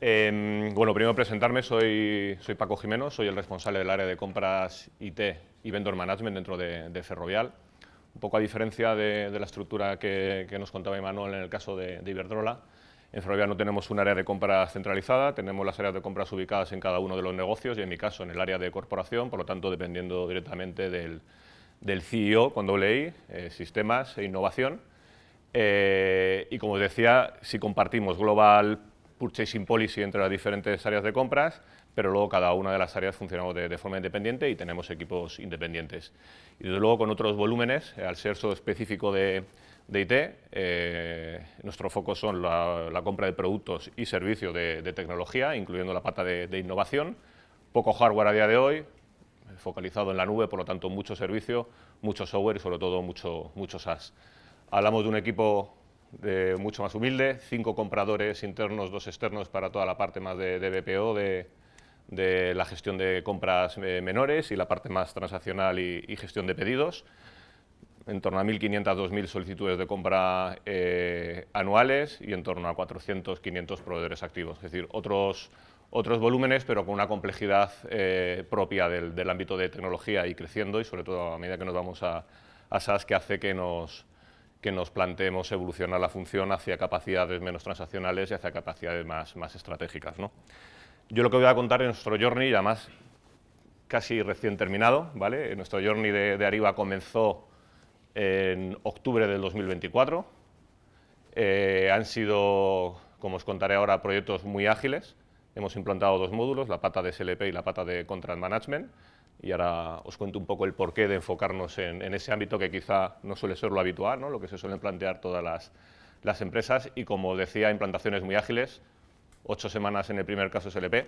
Bueno, primero presentarme, soy Paco Jimeno, soy el responsable del área de compras IT y Vendor Management dentro de Ferrovial. Un poco a diferencia de la estructura que nos contaba Imanol en el caso de Iberdrola, en Ferrovial no tenemos un área de compras centralizada, tenemos las áreas de compras ubicadas en cada uno de los negocios y en mi caso en el área de corporación, por lo tanto dependiendo directamente del CEO con doble I, sistemas e innovación. Y como os decía, sí compartimos Global Purchasing Policy entre las diferentes áreas de compras, pero luego cada una de las áreas funcionamos de forma independiente y tenemos equipos independientes. Y desde luego con otros volúmenes, al ser solo específico de IT, nuestro foco son la compra de productos y servicios de tecnología, incluyendo la pata de innovación, poco hardware a día de hoy, focalizado en la nube, por lo tanto mucho servicio, mucho software y sobre todo mucho SaaS. Hablamos de un equipo mucho más humilde, 5 compradores internos, 2 externos para toda la parte más de BPO, de la gestión de compras menores y la parte más transaccional y gestión de pedidos. En torno a 1.500 a 2.000 solicitudes de compra anuales y en torno a 400, 500 proveedores activos. Es decir, otros volúmenes, pero con una complejidad propia del ámbito de tecnología y creciendo, y sobre todo a medida que nos vamos a SaaS, que hace que nos planteemos evolucionar la función hacia capacidades menos transaccionales y hacia capacidades más estratégicas, ¿no? Yo lo que voy a contar es nuestro journey, y además casi recién terminado, ¿vale? Nuestro journey de Ariba comenzó en octubre del 2024. Han sido, como os contaré ahora, proyectos muy ágiles. Hemos implantado 2 módulos, la pata de SLP y la pata de Contract Management, y ahora os cuento un poco el porqué de enfocarnos en ese ámbito que quizá no suele ser lo habitual, ¿no? Lo que se suelen plantear todas las empresas, y como decía, implantaciones muy ágiles, 8 semanas en el primer caso SLP,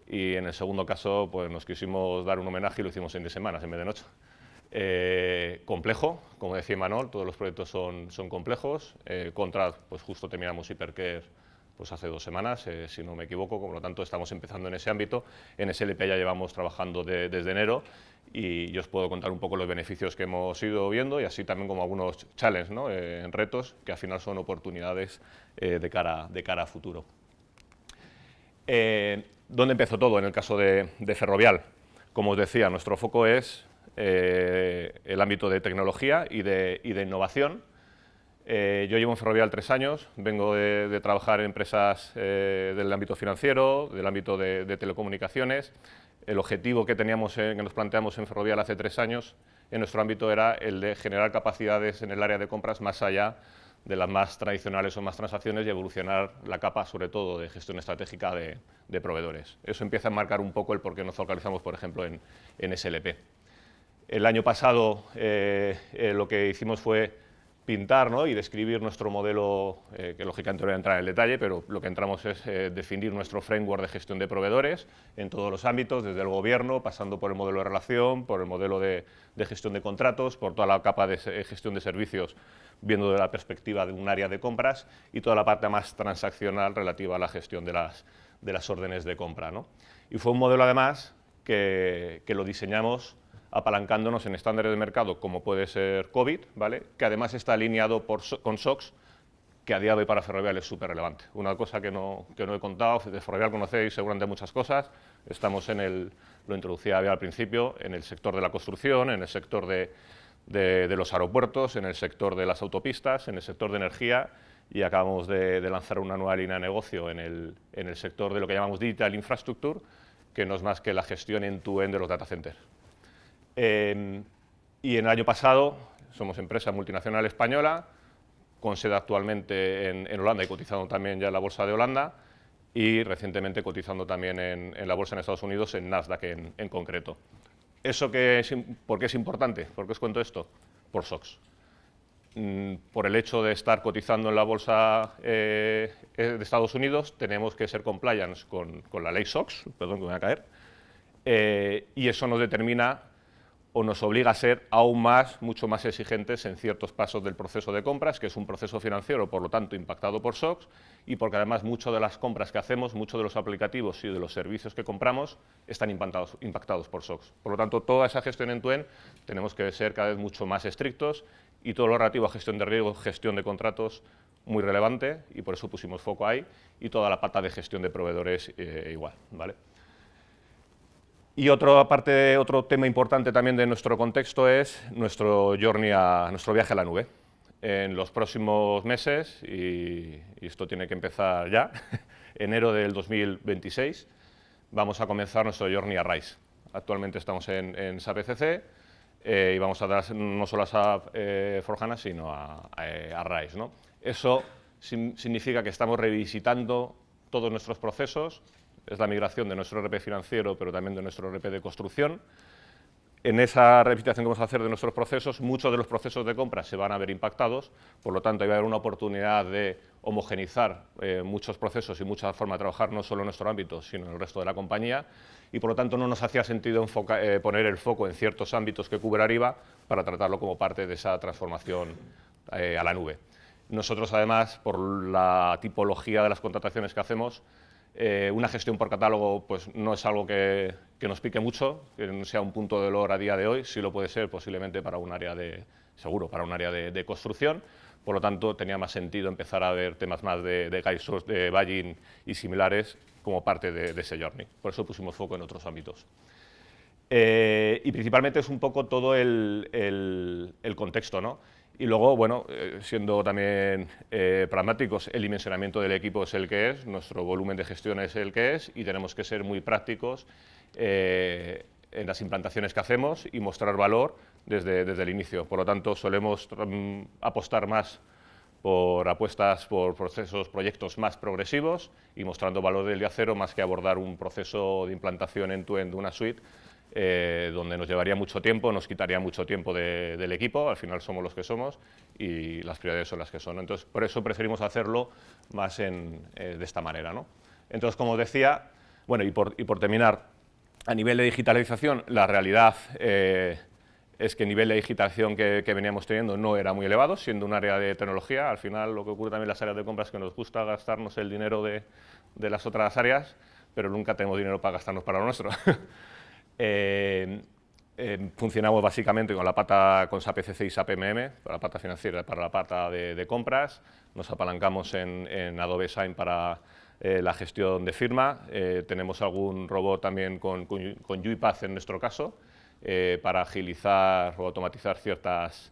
y en el segundo caso pues nos quisimos dar un homenaje y lo hicimos en 10 semanas en vez de en 8. Complejo, como decía Imanol, todos los proyectos son complejos. Contract, pues justo terminamos Hypercare pues hace 2 semanas, si no me equivoco, por lo tanto estamos empezando en ese ámbito. En SLP ya llevamos trabajando desde enero y yo os puedo contar un poco los beneficios que hemos ido viendo y así también como algunos challenges, ¿no? Retos que al final son oportunidades de cara a futuro. ¿Dónde empezó todo? En el caso de Ferrovial. Como os decía, nuestro foco es el ámbito de tecnología y de innovación. Yo llevo en Ferrovial 3 años, vengo de trabajar en empresas del ámbito financiero, del ámbito de telecomunicaciones. El objetivo que nos planteamos en Ferrovial hace 3 años en nuestro ámbito era el de generar capacidades en el área de compras más allá de las más tradicionales o más transacciones y evolucionar la capa, sobre todo, de gestión estratégica de proveedores. Eso empieza a marcar un poco el por qué nos focalizamos, por ejemplo, en SLP. El año pasado lo que hicimos fue pintar, ¿no? Y describir nuestro modelo, que lógicamente no voy a entrar en el detalle, pero lo que entramos es definir nuestro framework de gestión de proveedores en todos los ámbitos, desde el gobierno, pasando por el modelo de relación, por el modelo de gestión de contratos, por toda la capa de gestión de servicios, viendo de la perspectiva de un área de compras, y toda la parte más transaccional relativa a la gestión de las órdenes de compra, ¿no? Y fue un modelo, además, que lo diseñamos apalancándonos en estándares de mercado como puede ser COVID, ¿vale? Que además está alineado con SOX, que a día de hoy para Ferrovial es súper relevante. Una cosa que no he contado, de Ferrovial conocéis seguramente muchas cosas, estamos lo introducía al principio, en el sector de la construcción, en el sector de los aeropuertos, en el sector de las autopistas, en el sector de energía, y acabamos de lanzar una nueva línea de negocio en el sector de lo que llamamos Digital Infrastructure, que no es más que la gestión end-to-end de los data centers. Y en el año pasado somos empresa multinacional española, con sede actualmente en Holanda y cotizando también ya en la bolsa de Holanda, y recientemente cotizando también en la bolsa en Estados Unidos, en Nasdaq en concreto. ¿Por qué es importante? ¿Por qué os cuento esto? Por SOX. Por el hecho de estar cotizando en la bolsa de Estados Unidos, tenemos que ser compliance con la ley SOX, perdón que me voy a caer, y eso nos determina o nos obliga a ser aún mucho más exigentes en ciertos pasos del proceso de compras, que es un proceso financiero, por lo tanto, impactado por SOX, y porque además muchas de las compras que hacemos, muchos de los aplicativos y de los servicios que compramos están impactados por SOX. Por lo tanto, toda esa gestión end-to-end tenemos que ser cada vez mucho más estrictos y todo lo relativo a gestión de riesgo, gestión de contratos, muy relevante, y por eso pusimos foco ahí, y toda la pata de gestión de proveedores igual, ¿vale? Y otro tema importante también de nuestro contexto es nuestro viaje a la nube. En los próximos meses, y esto tiene que empezar ya, enero del 2026, vamos a comenzar nuestro Journey a RISE. Actualmente estamos en SAP ECC y vamos a dar no solo a SAP S/4HANA, sino a RISE, ¿no? Eso significa que estamos revisitando todos nuestros procesos. Es la migración de nuestro ERP financiero, pero también de nuestro ERP de construcción. En esa revisitación que vamos a hacer de nuestros procesos, muchos de los procesos de compra se van a ver impactados, por lo tanto, va a haber una oportunidad de homogeneizar muchos procesos y muchas formas de trabajar, no solo en nuestro ámbito, sino en el resto de la compañía, y por lo tanto no nos hacía sentido poner el foco en ciertos ámbitos que cubre Ariba para tratarlo como parte de esa transformación a la nube. Nosotros, además, por la tipología de las contrataciones que hacemos, una gestión por catálogo pues, no es algo que nos pique mucho, que no sea un punto de dolor a día de hoy, sí lo puede ser posiblemente para un área para un área de construcción, por lo tanto tenía más sentido empezar a ver temas más de guide source, de badging y similares como parte de ese journey, por eso pusimos foco en otros ámbitos. Y principalmente es un poco todo el contexto, ¿no? Y luego, bueno, siendo también pragmáticos, el dimensionamiento del equipo es el que es, nuestro volumen de gestión es el que es, y tenemos que ser muy prácticos en las implantaciones que hacemos y mostrar valor desde el inicio. Por lo tanto, solemos apostar más por apuestas por proyectos más progresivos y mostrando valor del día cero, más que abordar un proceso de implantación end-to-end de una suite, donde nos llevaría mucho tiempo, nos quitaría mucho tiempo del equipo, al final somos los que somos y las prioridades son las que son. Entonces, por eso preferimos hacerlo más de esta manera, ¿no? Entonces, como decía, bueno, y por terminar, a nivel de digitalización, la realidad es que el nivel de digitalización que veníamos teniendo no era muy elevado, siendo un área de tecnología. Al final, lo que ocurre también en las áreas de compras es que nos gusta gastarnos el dinero de las otras áreas, pero nunca tenemos dinero para gastarnos para lo nuestro. Funcionamos básicamente con la pata con SAP ECC y SAP MM, para la pata financiera, para la pata de compras. Nos apalancamos en Adobe Sign para la gestión de firma. Tenemos algún robot también con UiPath en nuestro caso, para agilizar o automatizar ciertas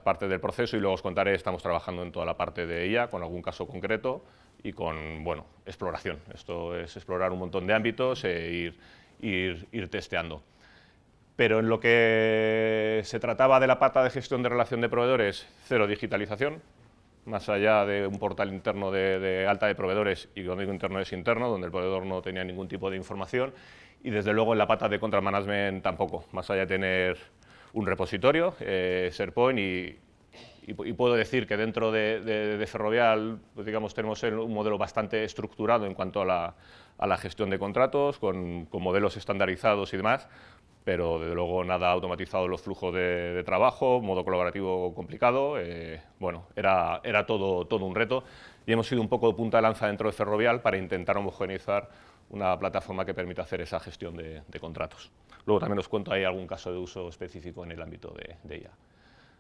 partes del proceso, y luego os contaré, estamos trabajando en toda la parte de IA, con algún caso concreto y con, bueno, exploración. Esto es explorar un montón de ámbitos e ir testeando. Pero en lo que se trataba de la pata de gestión de relación de proveedores, cero digitalización, más allá de un portal interno de alta de proveedores, y cuando digo interno es interno, donde el proveedor no tenía ningún tipo de información, y desde luego en la pata de contract management tampoco, más allá de tener un repositorio, SharePoint, y puedo decir que dentro de Ferrovial, pues digamos, tenemos un modelo bastante estructurado en cuanto a la gestión de contratos, con modelos estandarizados y demás, pero desde luego nada automatizado en los flujos de trabajo, modo colaborativo complicado. Bueno, era todo un reto, y hemos sido un poco de punta de lanza dentro de Ferrovial para intentar homogeneizar una plataforma que permita hacer esa gestión de contratos. Luego también os cuento ahí algún caso de uso específico en el ámbito de IA.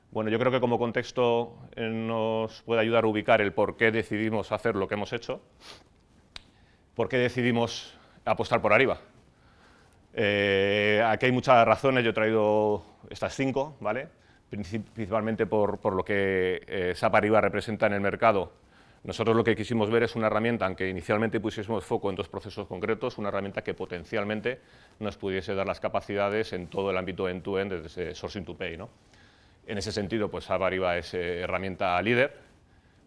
Bueno, yo creo que como contexto nos puede ayudar a ubicar el por qué decidimos hacer lo que hemos hecho, por qué decidimos apostar por Ariba. Aquí hay muchas razones, yo he traído estas 5, ¿vale? Principalmente por lo que SAP Ariba representa en el mercado. Nosotros lo que quisimos ver es una herramienta, aunque inicialmente pusiésemos foco en 2 procesos concretos, una herramienta que potencialmente nos pudiese dar las capacidades en todo el ámbito end-to-end, desde sourcing to pay, ¿no? En ese sentido, pues SAP Ariba es herramienta líder.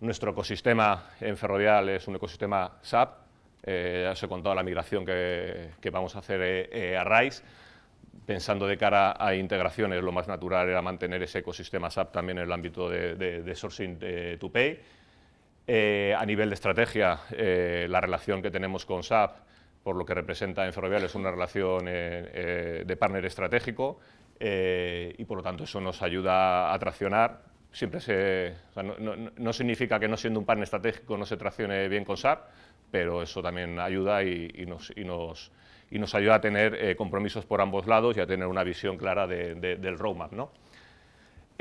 Nuestro ecosistema en Ferrovial es un ecosistema SAP. Ya os he contado la migración que vamos a hacer a RISE. Pensando de cara a integraciones, lo más natural era mantener ese ecosistema SAP también en el ámbito de sourcing to pay. A nivel de estrategia, la relación que tenemos con SAP, por lo que representa en Ferrovial, es una relación de partner estratégico, y por lo tanto eso nos ayuda a traccionar. Siempre o sea, no significa que no siendo un partner estratégico no se traccione bien con SAP, pero eso también ayuda y nos ayuda a tener compromisos por ambos lados y a tener una visión clara del roadmap, ¿no?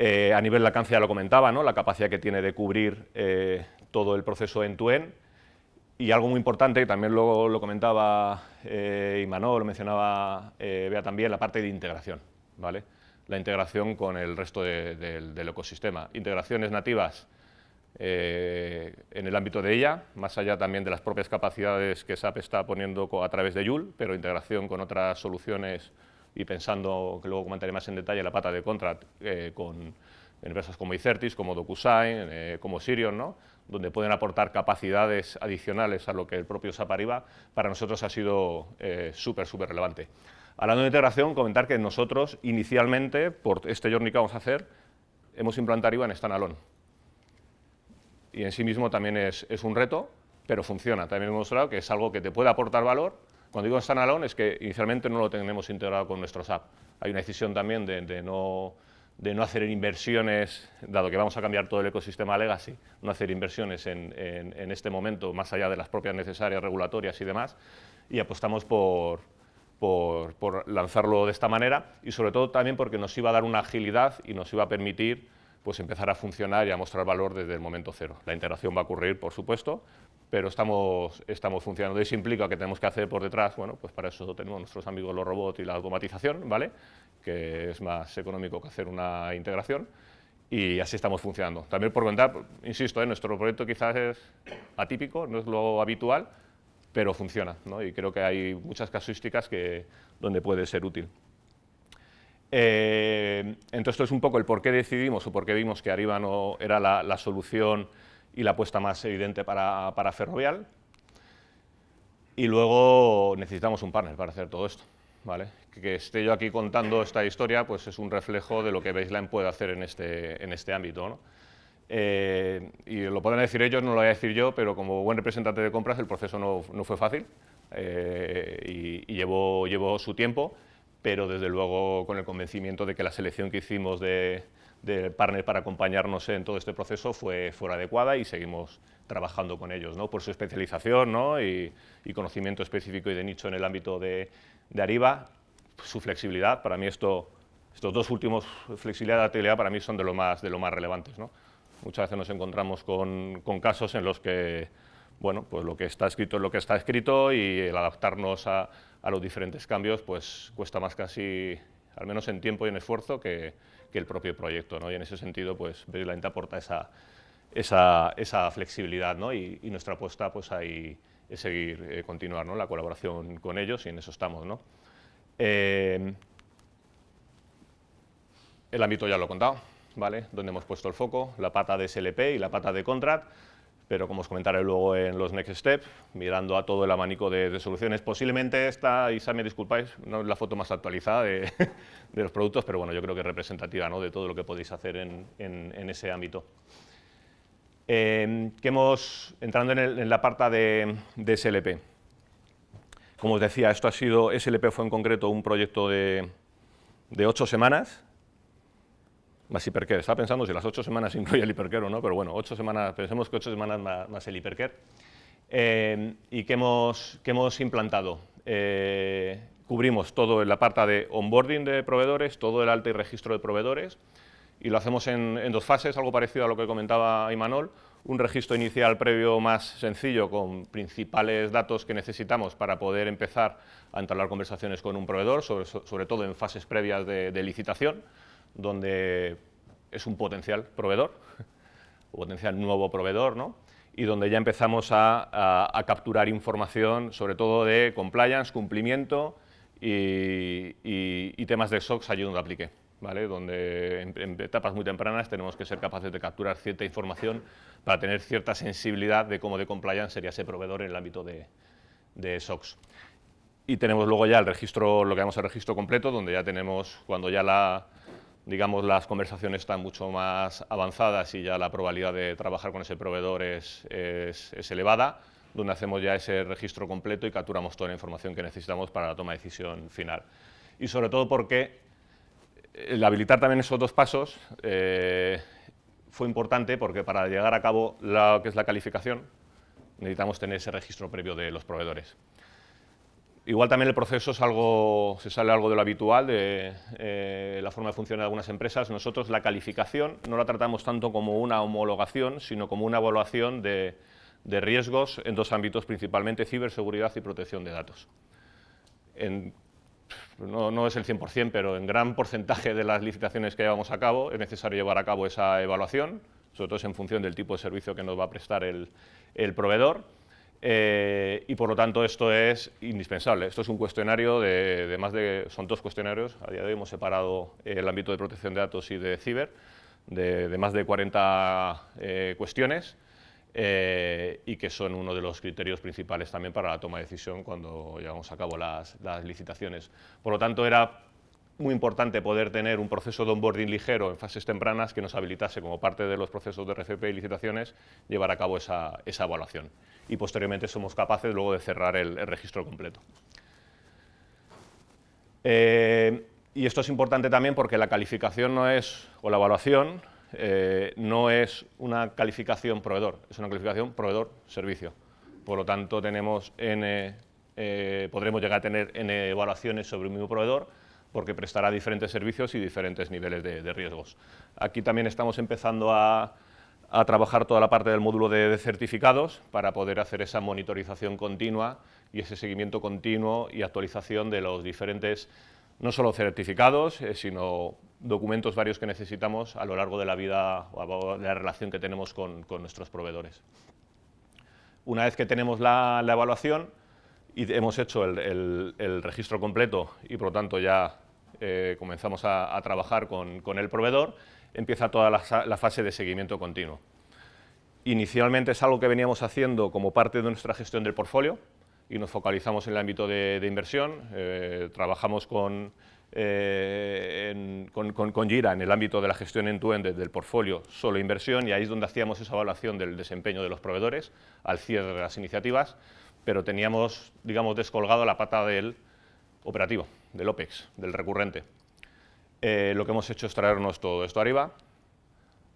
A nivel lacancia ya lo comentaba, ¿no? La capacidad que tiene de cubrir todo el proceso end-to-end. Y algo muy importante, también lo comentaba Imanol, lo mencionaba Bea también, la parte de integración, ¿vale? La integración con el resto del ecosistema. Integraciones nativas en el ámbito de ella, más allá también de las propias capacidades que SAP está poniendo a través de Joule, pero integración con otras soluciones y pensando, que luego comentaré más en detalle, la pata de Contract con empresas como Icertis, como DocuSign, como Sirion, ¿no? Donde pueden aportar capacidades adicionales a lo que el propio SAP Ariba, para nosotros ha sido súper relevante. Hablando de integración, comentar que nosotros inicialmente, por este journey que vamos a hacer, hemos implantado Ariba en standalone. Y en sí mismo también es un reto, pero funciona. También hemos mostrado que es algo que te puede aportar valor. Cuando digo standalone es que inicialmente no lo tenemos integrado con nuestro SAP. Hay una decisión también de no hacer inversiones, dado que vamos a cambiar todo el ecosistema legacy, no hacer inversiones en este momento, más allá de las propias necesarias regulatorias y demás, y apostamos por lanzarlo de esta manera, y sobre todo también porque nos iba a dar una agilidad y nos iba a permitir pues empezar a funcionar y a mostrar valor desde el momento cero. La integración va a ocurrir, por supuesto, pero estamos funcionando. Eso implica que tenemos que hacer por detrás, bueno, pues para eso tenemos nuestros amigos los robots y la automatización, ¿vale? Que es más económico que hacer una integración, y así estamos funcionando. También por contar, insisto, nuestro proyecto quizás es atípico, no es lo habitual, pero funciona, ¿no? Y creo que hay muchas casuísticas donde puede ser útil. Entonces, esto es un poco el por qué decidimos o por qué vimos que Ariba no era la solución y la apuesta más evidente para Ferrovial. Y luego necesitamos un partner para hacer todo esto, ¿vale? Que esté yo aquí contando esta historia, pues es un reflejo de lo que Baseline puede hacer en este ámbito, ¿no? Y lo pueden decir ellos, no lo voy a decir yo, pero como buen representante de compras el proceso no fue fácil y llevó su tiempo, pero desde luego con el convencimiento de que la selección que hicimos de partner para acompañarnos en todo este proceso fue adecuada, y seguimos trabajando con ellos, ¿no? Por su especialización, ¿no? y conocimiento específico y de nicho en el ámbito de Ariba, su flexibilidad. Para mí estos dos últimos, flexibilidad y adaptabilidad, para mí son de lo más relevantes, ¿no? Muchas veces nos encontramos con casos en los que, bueno, pues lo que está escrito es lo que está escrito, y el adaptarnos a los diferentes cambios pues cuesta más casi, al menos en tiempo y en esfuerzo, que el propio proyecto, ¿no? Y en ese sentido, pues Baseline te aporta esa flexibilidad, ¿no? Y nuestra apuesta pues ahí es seguir, continuar, ¿no? La colaboración con ellos, y en eso estamos, ¿no? El ámbito ya lo he contado, ¿vale? Donde hemos puesto el foco, la pata de SLP y la pata de Contract, pero como os comentaré luego en los next steps, mirando a todo el abanico de soluciones. Posiblemente esta, y me disculpáis, no es la foto más actualizada de los productos, pero bueno, yo creo que es representativa, ¿no? De todo lo que podéis hacer en ese ámbito. Entrando en la parte de SLP. Como os decía, SLP fue en concreto un proyecto de 8 semanas, más hipercare. Estaba pensando si las 8 semanas incluye el hipercare o no, pero bueno, 8 semanas, pensemos que 8 semanas más el hipercare. ¿Y qué hemos implantado? Cubrimos todo en la parte de onboarding de proveedores, todo el alta y registro de proveedores, y lo hacemos en 2 fases, algo parecido a lo que comentaba Imanol. Un registro inicial previo más sencillo, con principales datos que necesitamos para poder empezar a entablar conversaciones con un proveedor, sobre todo en fases previas de licitación, donde es un potencial proveedor, o potencial nuevo proveedor, ¿no? Y donde ya empezamos a capturar información, sobre todo de compliance, cumplimiento y temas de SOX ayudando a aplique, ¿vale? Donde en etapas muy tempranas tenemos que ser capaces de capturar cierta información para tener cierta sensibilidad de cómo de compliance sería ese proveedor en el ámbito de SOX. Y tenemos luego ya el registro, lo que llamamos el registro completo, donde ya tenemos, cuando ya las conversaciones están mucho más avanzadas y ya la probabilidad de trabajar con ese proveedor es elevada, donde hacemos ya ese registro completo y capturamos toda la información que necesitamos para la toma de decisión final. Y sobre todo porque el habilitar también esos 2 pasos fue importante, porque para llegar a cabo lo que es la calificación necesitamos tener ese registro previo de los proveedores. Igual también el proceso es algo, se sale algo de lo habitual, de la forma de funcionar de algunas empresas. Nosotros la calificación no la tratamos tanto como una homologación, sino como una evaluación de riesgos en dos ámbitos, principalmente ciberseguridad y protección de datos. No es el 100%, pero en gran porcentaje de las licitaciones que llevamos a cabo es necesario llevar a cabo esa evaluación, sobre todo es en función del tipo de servicio que nos va a prestar el proveedor, y por lo tanto esto es indispensable. Esto es un cuestionario son dos cuestionarios, a día de hoy hemos separado el ámbito de protección de datos y de ciber, de más de 40 cuestiones, y que son uno de los criterios principales también para la toma de decisión cuando llevamos a cabo las licitaciones. Por lo tanto, era muy importante poder tener un proceso de onboarding ligero en fases tempranas que nos habilitase, como parte de los procesos de RFP y licitaciones, llevar a cabo esa evaluación. Y posteriormente somos capaces luego de cerrar el registro completo. Y esto es importante también porque la calificación no es, o la evaluación, no es una calificación proveedor, es una calificación proveedor-servicio. Por lo tanto, podremos llegar a tener N evaluaciones sobre un mismo proveedor porque prestará diferentes servicios y diferentes niveles de riesgos. Aquí también estamos empezando a trabajar toda la parte del módulo de certificados para poder hacer esa monitorización continua y ese seguimiento continuo y actualización de los diferentes, no solo certificados, sino documentos varios que necesitamos a lo largo de la vida o de la relación que tenemos con nuestros proveedores. Una vez que tenemos la evaluación y hemos hecho el registro completo y por lo tanto ya comenzamos a trabajar con el proveedor, empieza toda la fase de seguimiento continuo. Inicialmente es algo que veníamos haciendo como parte de nuestra gestión del portfolio y nos focalizamos en el ámbito de inversión, trabajamos con Jira en el ámbito de la gestión end-to-end del portfolio, solo inversión, y ahí es donde hacíamos esa evaluación del desempeño de los proveedores al cierre de las iniciativas, pero teníamos, digamos, descolgado la pata del operativo, del OPEX, del recurrente. Lo que hemos hecho es traernos todo esto arriba.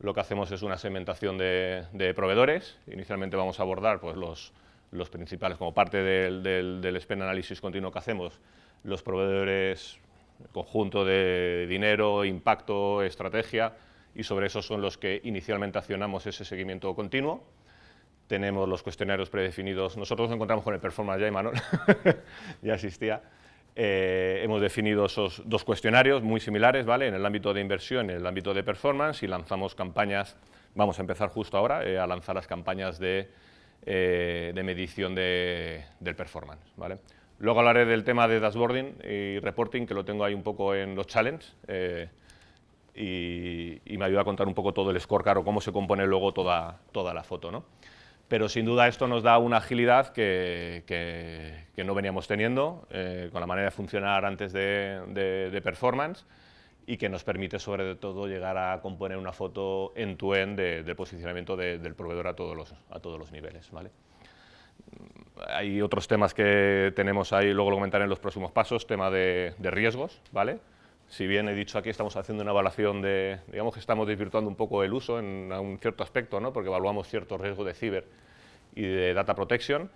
Lo que hacemos es una segmentación de proveedores. Inicialmente vamos a abordar pues, los principales, como parte del spend análisis continuo que hacemos, los proveedores, conjunto de dinero, impacto, estrategia, y sobre eso son los que inicialmente accionamos ese seguimiento continuo. Tenemos los cuestionarios predefinidos. Nosotros nos encontramos con el Performance ya, Imanol, ya existía. Hemos definido esos dos cuestionarios muy similares, ¿vale? En el ámbito de inversión y en el ámbito de performance, y lanzamos campañas. Vamos a empezar justo ahora a lanzar las campañas de medición del performance, ¿vale? Luego hablaré del tema de dashboarding y reporting, que lo tengo ahí un poco en los challenges, y me ayuda a contar un poco todo el scorecard o cómo se compone luego toda la foto, ¿no? Pero sin duda esto nos da una agilidad que no veníamos teniendo con la manera de funcionar antes de performance, y que nos permite sobre todo llegar a componer una foto end-to-end del posicionamiento del proveedor a todos los niveles, ¿vale? Hay otros temas que tenemos ahí, luego lo comentaré en los próximos pasos, tema de riesgos, ¿vale? Si bien he dicho aquí, estamos haciendo una evaluación digamos que estamos desvirtuando un poco el uso en un cierto aspecto, ¿no? Porque evaluamos ciertos riesgos de ciber y de data protection,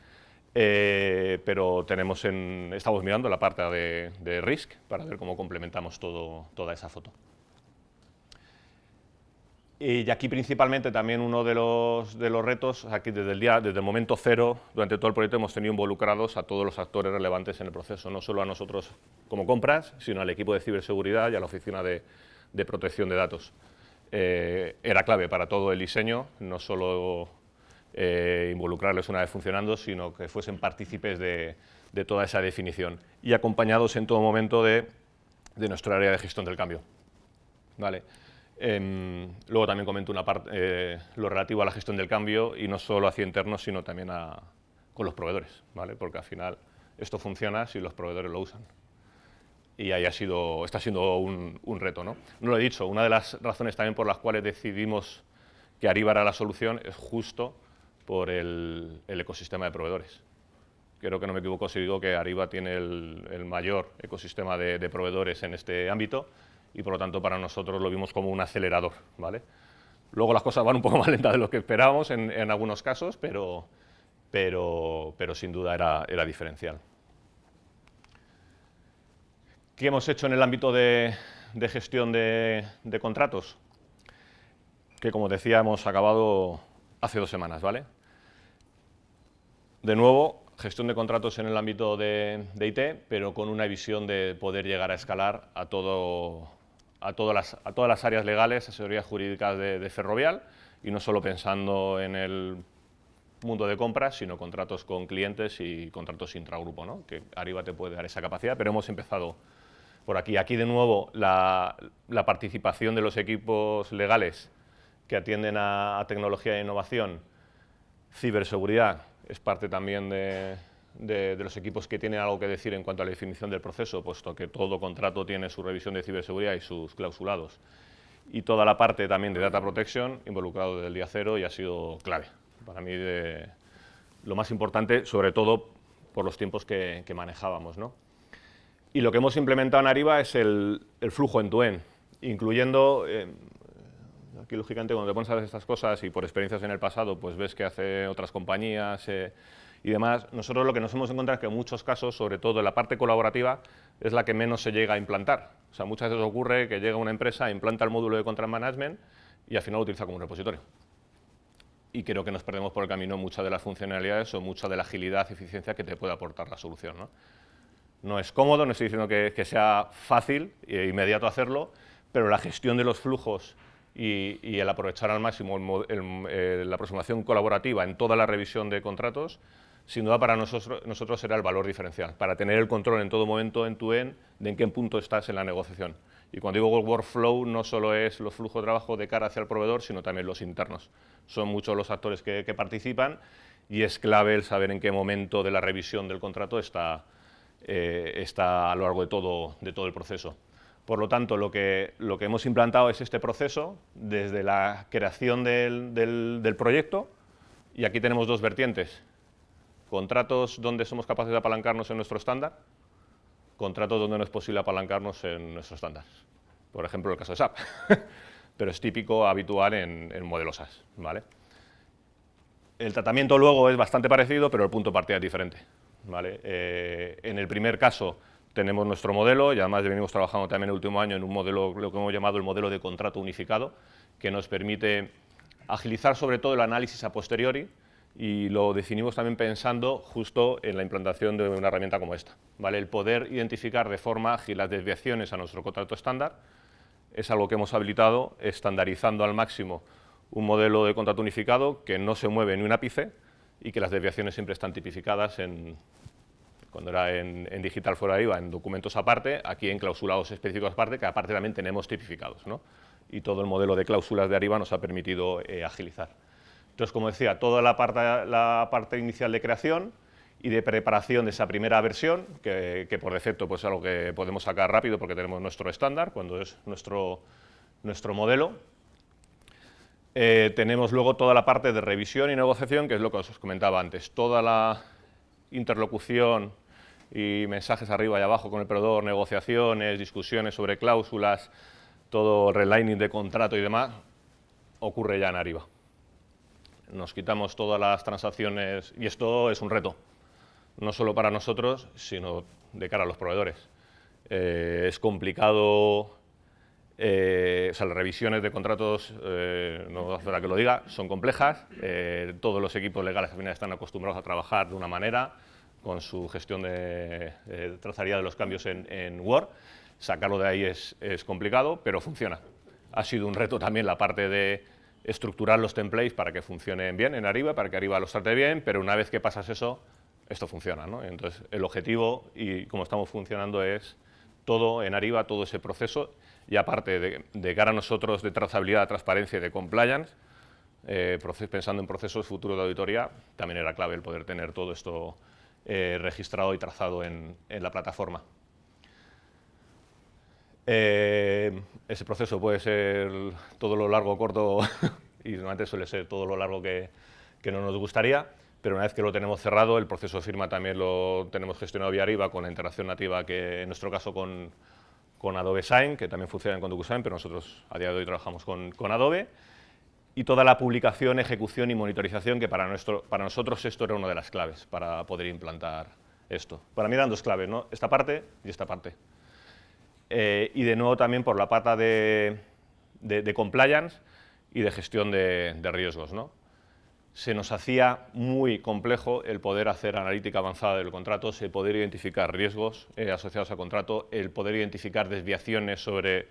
pero estamos mirando la parte de risk para ver cómo complementamos toda esa foto. Y aquí principalmente también uno de los retos, aquí desde el momento cero, durante todo el proyecto hemos tenido involucrados a todos los actores relevantes en el proceso, no solo a nosotros como compras, sino al equipo de ciberseguridad y a la oficina de protección de datos. Era clave para todo el diseño, no solo involucrarles una vez funcionando, sino que fuesen partícipes de toda esa definición y acompañados en todo momento de nuestra área de gestión del cambio, ¿vale? Luego también comento una parte, lo relativo a la gestión del cambio, y no solo hacia internos, sino también con los proveedores, ¿vale? Porque al final esto funciona si los proveedores lo usan. Y ahí está siendo un reto, ¿no? No lo he dicho, una de las razones también por las cuales decidimos que Ariba era la solución es justo por el ecosistema de proveedores. Creo que no me equivoco si digo que Ariba tiene el mayor ecosistema de proveedores en este ámbito, y por lo tanto para nosotros lo vimos como un acelerador, ¿vale? Luego las cosas van un poco más lentas de lo que esperábamos en algunos casos, pero sin duda era diferencial. ¿Qué hemos hecho en el ámbito de gestión de contratos? Que, como decía, hemos acabado hace 2 semanas, ¿vale? De nuevo, gestión de contratos en el ámbito de IT, pero con una visión de poder llegar a escalar a todas las áreas legales, asesorías jurídicas de Ferrovial, y no solo pensando en el mundo de compras, sino contratos con clientes y contratos intragrupo, ¿no? Que Ariba te puede dar esa capacidad, pero hemos empezado por aquí. Aquí, de nuevo, la participación de los equipos legales que atienden a tecnología e innovación, ciberseguridad, es parte también de los equipos que tienen algo que decir en cuanto a la definición del proceso, puesto que todo contrato tiene su revisión de ciberseguridad y sus clausulados. Y toda la parte también de data protection, involucrado desde el día cero, y ha sido clave. Para mí, lo más importante, sobre todo por los tiempos que manejábamos, ¿no? Y lo que hemos implementado en Ariba es el flujo end-to-end, incluyendo, aquí lógicamente cuando te pones a hacer estas cosas y por experiencias en el pasado, pues ves que hace otras compañías y demás. Nosotros lo que nos hemos encontrado es que en muchos casos, sobre todo en la parte colaborativa, es la que menos se llega a implantar. O sea, muchas veces ocurre que llega una empresa, implanta el módulo de contract management y al final lo utiliza como un repositorio. Y creo que nos perdemos por el camino muchas de las funcionalidades o mucha de la agilidad y eficiencia que te puede aportar la solución, ¿no? No es cómodo, no estoy diciendo que sea fácil e inmediato hacerlo, pero la gestión de los flujos y el aprovechar al máximo la aproximación colaborativa en toda la revisión de contratos, sin duda para nosotros será el valor diferencial, para tener el control en todo momento, end-to-end, de en qué punto estás en la negociación. Y cuando digo workflow, no solo es los flujos de trabajo de cara hacia el proveedor, sino también los internos. Son muchos los actores que participan y es clave el saber en qué momento de la revisión del contrato está a lo largo de todo el proceso. Por lo tanto, lo que hemos implantado es este proceso desde la creación del proyecto, y aquí tenemos 2 vertientes: contratos donde somos capaces de apalancarnos en nuestro estándar, contratos donde no es posible apalancarnos en nuestro estándar. Por ejemplo, el caso de SAP, pero es típico, habitual en modelos SaaS, ¿vale? El tratamiento luego es bastante parecido, pero el punto de partida es diferente, ¿vale? En el primer caso tenemos nuestro modelo y además venimos trabajando también el último año en un modelo, lo que hemos llamado el modelo de contrato unificado, que nos permite agilizar sobre todo el análisis a posteriori, y lo definimos también pensando justo en la implantación de una herramienta como esta, ¿vale? El poder identificar de forma ágil las desviaciones a nuestro contrato estándar es algo que hemos habilitado, estandarizando al máximo un modelo de contrato unificado que no se mueve ni un ápice y que las desviaciones siempre están tipificadas cuando era en digital fuera IVA, en documentos aparte, aquí en clausulados específicos aparte, que aparte también tenemos tipificados, ¿no? Y todo el modelo de cláusulas de Ariba nos ha permitido agilizar. Entonces, como decía, toda la parte inicial de creación y de preparación de esa primera versión, que por defecto pues, es algo que podemos sacar rápido porque tenemos nuestro estándar, cuando es nuestro modelo. Tenemos luego toda la parte de revisión y negociación, que es lo que os comentaba antes. Toda la interlocución y mensajes arriba y abajo con el proveedor, negociaciones, discusiones sobre cláusulas, todo relining de contrato y demás, ocurre ya en Ariba. Nos quitamos todas las transacciones y esto es un reto, no solo para nosotros, sino de cara a los proveedores. Es complicado, o sea, las revisiones de contratos, no hace falta que lo diga, son complejas. Todos los equipos legales al final están acostumbrados a trabajar de una manera, con su gestión de trazabilidad de los cambios en Word. Sacarlo de ahí es complicado, pero funciona. Ha sido un reto también la parte de estructurar los templates para que funcionen bien en Ariba, para que Ariba los trate bien, pero una vez que pasas eso, esto funciona, ¿no? Entonces, el objetivo y cómo estamos funcionando es todo en Ariba, todo ese proceso, y aparte de cara a nosotros de trazabilidad, transparencia y de compliance, pensando en procesos futuros de auditoría, también era clave el poder tener todo esto registrado y trazado en la plataforma. Ese proceso puede ser todo lo largo o corto, y normalmente suele ser todo lo largo que no nos gustaría, pero una vez que lo tenemos cerrado, el proceso de firma también lo tenemos gestionado vía Ariba con la integración nativa, que en nuestro caso con Adobe Sign, que también funciona con DocuSign, pero nosotros a día de hoy trabajamos con Adobe, y toda la publicación, ejecución y monitorización, que para nosotros esto era una de las claves para poder implantar esto. Para mí eran 2 claves, ¿no? Esta parte y esta parte. y de nuevo también por la pata de compliance y de gestión de riesgos, ¿no? Se nos hacía muy complejo el poder hacer analítica avanzada del contrato, el poder identificar riesgos asociados al contrato, el poder identificar desviaciones sobre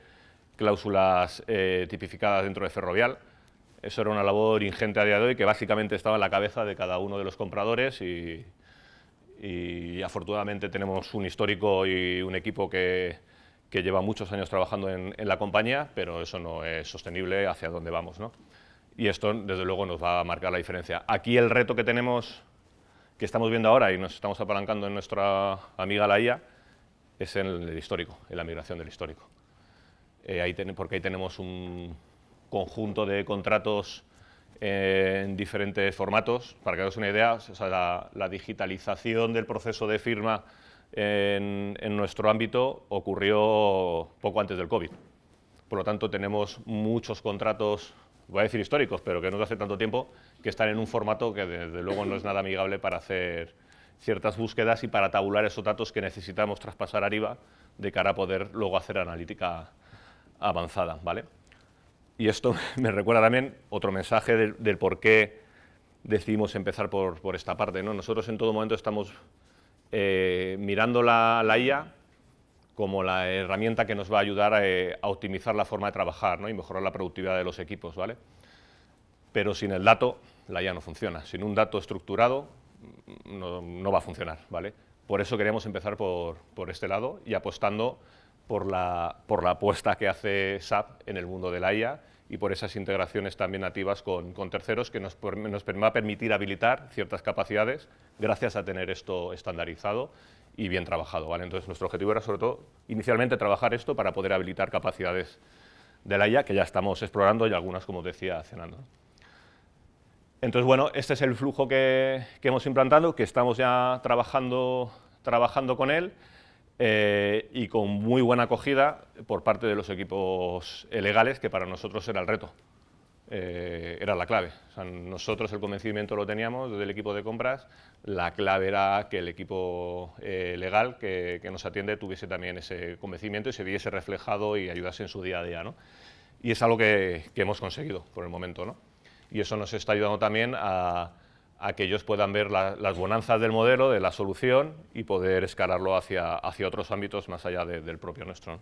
cláusulas tipificadas dentro de Ferrovial. Eso era una labor ingente a día de hoy que básicamente estaba en la cabeza de cada uno de los compradores y afortunadamente tenemos un histórico y un equipo que lleva muchos años trabajando en la compañía, pero eso no es sostenible hacia dónde vamos, ¿no? Y esto, desde luego, nos va a marcar la diferencia. Aquí el reto que tenemos, que estamos viendo ahora y nos estamos apalancando en nuestra amiga la IA, es en el histórico, en la migración del histórico. Porque ahí tenemos un conjunto de contratos en diferentes formatos. Para que os hagáis una idea, o sea, la digitalización del proceso de firma en nuestro ámbito ocurrió poco antes del COVID. Por lo tanto, tenemos muchos contratos, voy a decir históricos, pero que no hace tanto tiempo, que están en un formato que desde luego no es nada amigable para hacer ciertas búsquedas y para tabular esos datos que necesitamos traspasar arriba de cara a poder luego hacer analítica avanzada, ¿vale? Y esto me recuerda también otro mensaje del por qué decidimos empezar por esta parte, ¿no? Nosotros en todo momento estamos mirando la IA como la herramienta que nos va a ayudar a optimizar la forma de trabajar, ¿no? Y mejorar la productividad de los equipos, ¿vale? Pero sin el dato, la IA no funciona. Sin un dato estructurado, no va a funcionar, ¿vale? Por eso queremos empezar por este lado y apostando por la apuesta que hace SAP en el mundo de la IA y por esas integraciones también nativas con terceros que nos va a permitir habilitar ciertas capacidades gracias a tener esto estandarizado y bien trabajado, ¿vale? Entonces, nuestro objetivo era, sobre todo, inicialmente trabajar esto para poder habilitar capacidades de la IA que ya estamos explorando y algunas, como os decía, cenando. Entonces, bueno, este es el flujo que hemos implantado, que estamos ya trabajando con él y con muy buena acogida por parte de los equipos legales, que para nosotros era el reto. Era la clave. O sea, nosotros el convencimiento lo teníamos desde el equipo de compras, la clave era que el equipo legal que nos atiende tuviese también ese convencimiento y se viese reflejado y ayudase en su día a día, ¿no? Y es algo que hemos conseguido por el momento, ¿no? Y eso nos está ayudando también a que ellos puedan ver las bonanzas del modelo, de la solución y poder escalarlo hacia otros ámbitos más allá del propio nuestro, ¿no?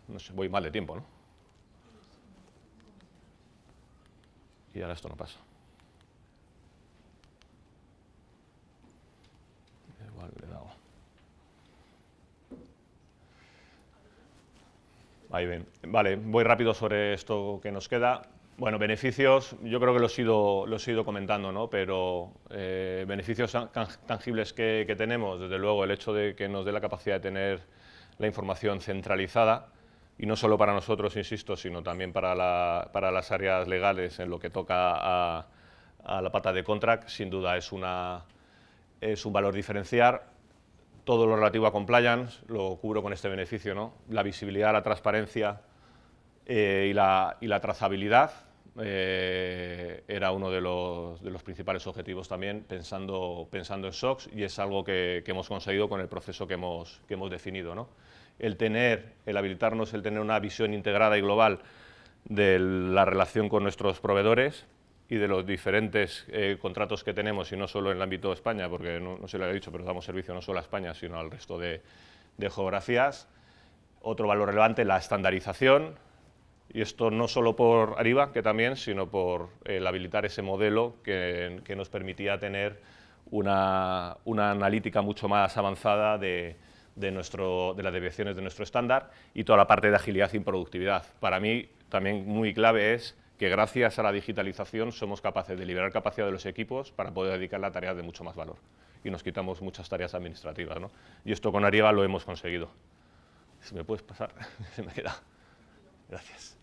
No sé, voy mal de tiempo, ¿no? Y ahora esto no pasa. Igual le he dado. Ahí ven. Vale, voy rápido sobre esto que nos queda. Bueno, beneficios, yo creo que los he ido comentando, ¿no? Pero beneficios tangibles que tenemos, desde luego, el hecho de que nos dé la capacidad de tener la información centralizada, y no solo para nosotros, insisto, sino también para las áreas legales en lo que toca a la pata de contract, sin duda es un valor diferencial. Todo lo relativo a compliance lo cubro con este beneficio, ¿no? La visibilidad, la transparencia y la trazabilidad era uno de los principales objetivos también, pensando en SOX, y es algo que hemos conseguido con el proceso que hemos definido, ¿no? El habilitarnos, el tener una visión integrada y global de la relación con nuestros proveedores y de los diferentes contratos que tenemos, y no solo en el ámbito de España, porque no se lo he dicho, pero damos servicio no solo a España, sino al resto de geografías. Otro valor relevante, la estandarización, y esto no solo por Ariba, que también, sino por el habilitar ese modelo que nos permitía tener una analítica mucho más avanzada de las desviaciones de nuestro estándar y toda la parte de agilidad y productividad. Para mí, también muy clave es que gracias a la digitalización somos capaces de liberar capacidad de los equipos para poder dedicarle a tareas de mucho más valor. Y nos quitamos muchas tareas administrativas, ¿no? Y esto con Ariba lo hemos conseguido. Si me puedes pasar, se me queda. Gracias.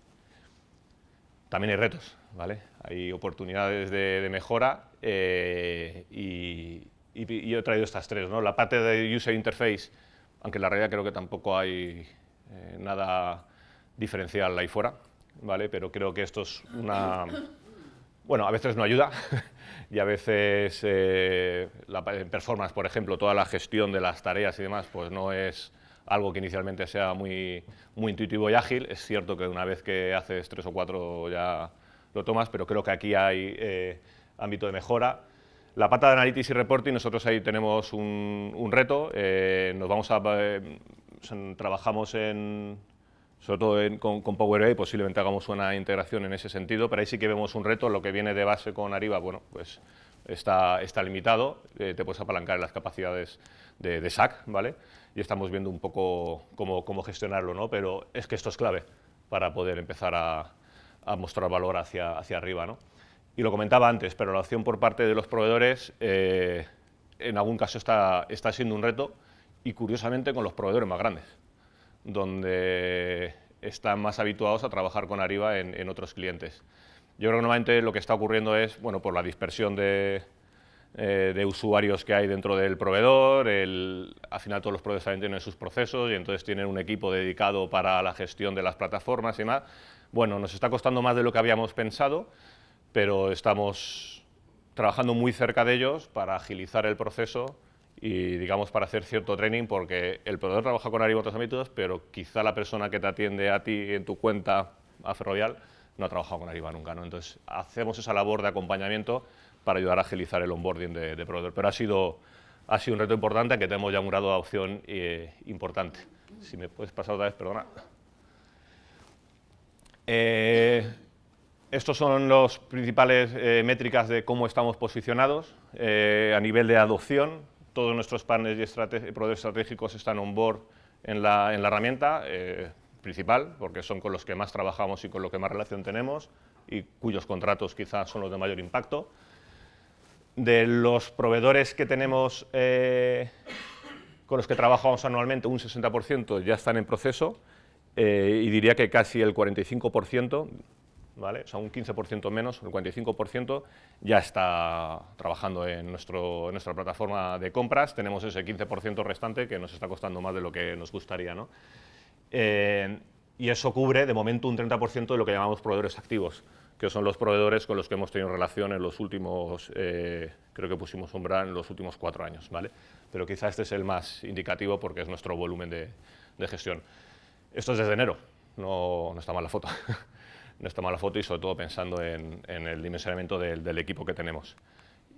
También hay retos, ¿vale? Hay oportunidades de mejora y yo he traído estas tres, ¿no? La parte de user interface, aunque en la realidad creo que tampoco hay nada diferencial ahí fuera, ¿vale? Pero creo que esto es una... Bueno, a veces no ayuda y a veces en performance, por ejemplo, toda la gestión de las tareas y demás, pues no es algo que inicialmente sea muy intuitivo y ágil. Es cierto que una vez que haces 3 o 4 ya lo tomas, pero creo que aquí hay ámbito de mejora. La pata de Analytics y Reporting, nosotros ahí tenemos un reto. Trabajamos sobre todo con Power BI, posiblemente hagamos una integración en ese sentido, pero ahí sí que vemos un reto. Lo que viene de base con Ariba, bueno, pues está limitado, te puedes apalancar en las capacidades de SAC, ¿vale? Y estamos viendo un poco cómo gestionarlo, ¿no? Pero es que esto es clave para poder empezar a mostrar valor hacia arriba, ¿no? Y lo comentaba antes, pero la opción por parte de los proveedores en algún caso está siendo un reto, y curiosamente con los proveedores más grandes, donde están más habituados a trabajar con Ariba en otros clientes. Yo creo que normalmente lo que está ocurriendo es, bueno, por la dispersión de usuarios que hay dentro del proveedor, al final todos los proveedores también tienen sus procesos y entonces tienen un equipo dedicado para la gestión de las plataformas y más. Bueno, nos está costando más de lo que habíamos pensado, pero estamos trabajando muy cerca de ellos para agilizar el proceso y, digamos, para hacer cierto training, porque el proveedor trabaja con Ariba en otros ámbitos, pero quizá la persona que te atiende a ti en tu cuenta a Ferrovial no ha trabajado con Ariba nunca, ¿no? Entonces, hacemos esa labor de acompañamiento para ayudar a agilizar el onboarding de proveedor. Pero ha sido un reto importante, que tenemos ya un grado de adopción importante. Si me puedes pasar otra vez, perdona. Estos son los principales métricas de cómo estamos posicionados a nivel de adopción. Todos nuestros partners y proveedores estratégicos están on board en la herramienta principal, porque son con los que más trabajamos y con los que más relación tenemos, y cuyos contratos quizás son los de mayor impacto. De los proveedores que tenemos con los que trabajamos anualmente, un 60% ya están en proceso, y diría que casi el 45%, ¿vale? O sea, un 15% menos, el 45% ya está trabajando en nuestra plataforma de compras. Tenemos ese 15% restante que nos está costando más de lo que nos gustaría, ¿no? Y eso cubre, de momento, un 30% de lo que llamamos proveedores activos, que son los proveedores con los que hemos tenido relación en los últimos, creo que pusimos umbral en los últimos 4 años, ¿vale? Pero quizá este es el más indicativo porque es nuestro volumen de gestión. Esto es desde enero, no está mal la foto. No está mal la foto, y sobre todo pensando en el dimensionamiento del equipo que tenemos.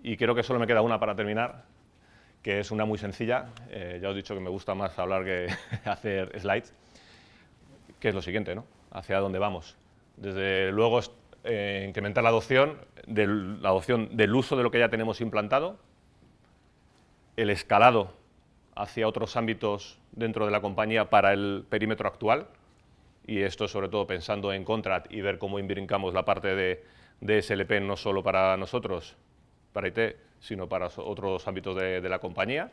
Y creo que solo me queda una para terminar, que es una muy sencilla. Ya os he dicho que me gusta más hablar que hacer slides, que es lo siguiente, ¿no? ¿Hacia dónde vamos? Desde luego, incrementar la adopción del uso de lo que ya tenemos implantado, el escalado hacia otros ámbitos dentro de la compañía para el perímetro actual, y esto sobre todo pensando en Contract y ver cómo imbrincamos la parte de SLP no solo para nosotros, para IT, sino para otros ámbitos de la compañía.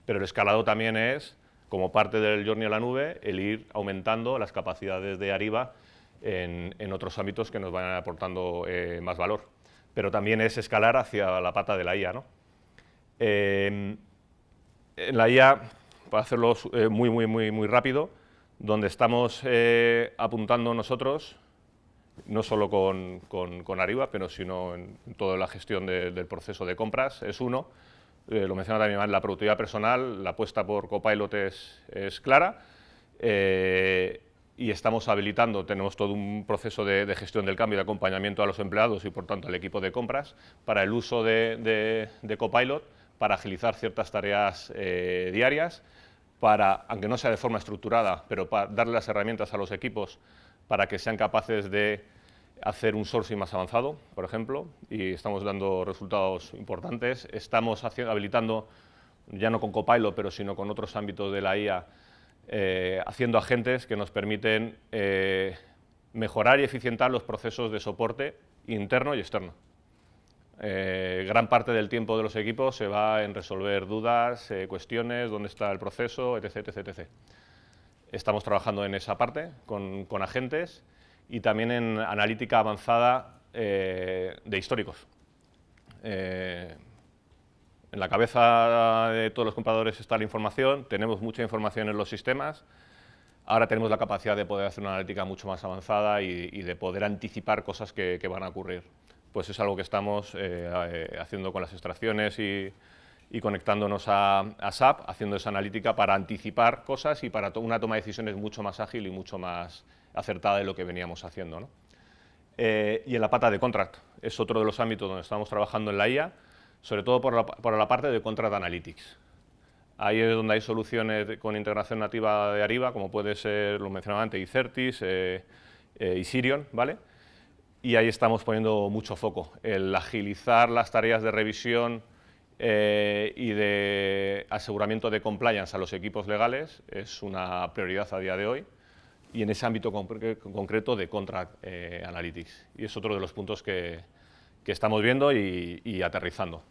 Pero el escalado también es, como parte del Journey a la nube, el ir aumentando las capacidades de Ariba en otros ámbitos que nos vayan aportando más valor. Pero también es escalar hacia la pata de la IA, ¿no? En la IA, para hacerlo muy rápido, donde estamos apuntando nosotros, no solo con Ariba, pero sino en toda la gestión del proceso de compras, es uno. Lo menciona también la productividad personal, la apuesta por Copilot es clara, y estamos habilitando, tenemos todo un proceso de gestión del cambio y de acompañamiento a los empleados y por tanto al equipo de compras para el uso de Copilot, para agilizar ciertas tareas diarias, para, aunque no sea de forma estructurada, pero para darle las herramientas a los equipos para que sean capaces de hacer un sourcing más avanzado, por ejemplo, y estamos dando resultados importantes. Estamos habilitando, ya no con Copilot, pero sino con otros ámbitos de la IA, haciendo agentes que nos permiten mejorar y eficientar los procesos de soporte interno y externo. Gran parte del tiempo de los equipos se va en resolver dudas, cuestiones, dónde está el proceso, etc, etc, etc. Estamos trabajando en esa parte con agentes y también en analítica avanzada de históricos. En la cabeza de todos los compradores está la información, tenemos mucha información en los sistemas. Ahora tenemos la capacidad de poder hacer una analítica mucho más avanzada y de poder anticipar cosas que van a ocurrir. Pues es algo que estamos haciendo con las extracciones y y conectándonos a SAP, haciendo esa analítica para anticipar cosas y para una toma de decisiones mucho más ágil y mucho más acertada de lo que veníamos haciendo, ¿no? Y en la pata de contract, es otro de los ámbitos donde estamos trabajando en la IA, sobre todo por la parte de contract analytics. Ahí es donde hay soluciones con integración nativa de Ariba, como puede ser, lo mencionaba antes, Icertis y Sirion, ¿vale? Y ahí estamos poniendo mucho foco. El agilizar las tareas de revisión y de aseguramiento de compliance a los equipos legales es una prioridad a día de hoy, y en ese ámbito concreto de Contract Analytics. Y es otro de los puntos que estamos viendo y aterrizando.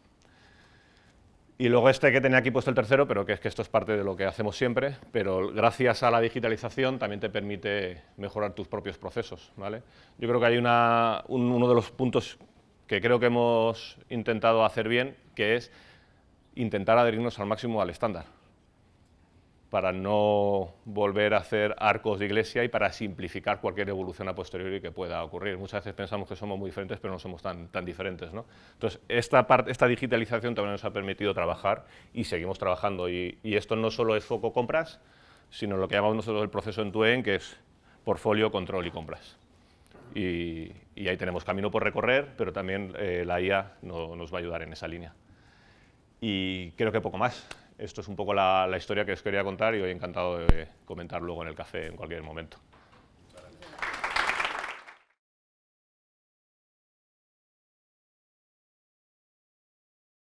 Y luego que tenía aquí puesto el tercero, pero que es que esto es parte de lo que hacemos siempre, pero gracias a la digitalización también te permite mejorar tus propios procesos, ¿vale? Yo creo que hay uno de los puntos que creo que hemos intentado hacer bien, que es intentar adherirnos al máximo al estándar, para no volver a hacer arcos de iglesia y para simplificar cualquier evolución a posteriori que pueda ocurrir. Muchas veces pensamos que somos muy diferentes, pero no somos tan diferentes, ¿no? Entonces, esta digitalización también nos ha permitido trabajar y seguimos trabajando. Y esto no solo es foco compras, sino lo que llamamos nosotros el proceso end-to-end, que es portfolio, control y compras. Y ahí tenemos camino por recorrer, pero también la IA nos va a ayudar en esa línea. Y creo que poco más. Esto es un poco la historia que os quería contar y hoy encantado de comentar luego en el café en cualquier momento.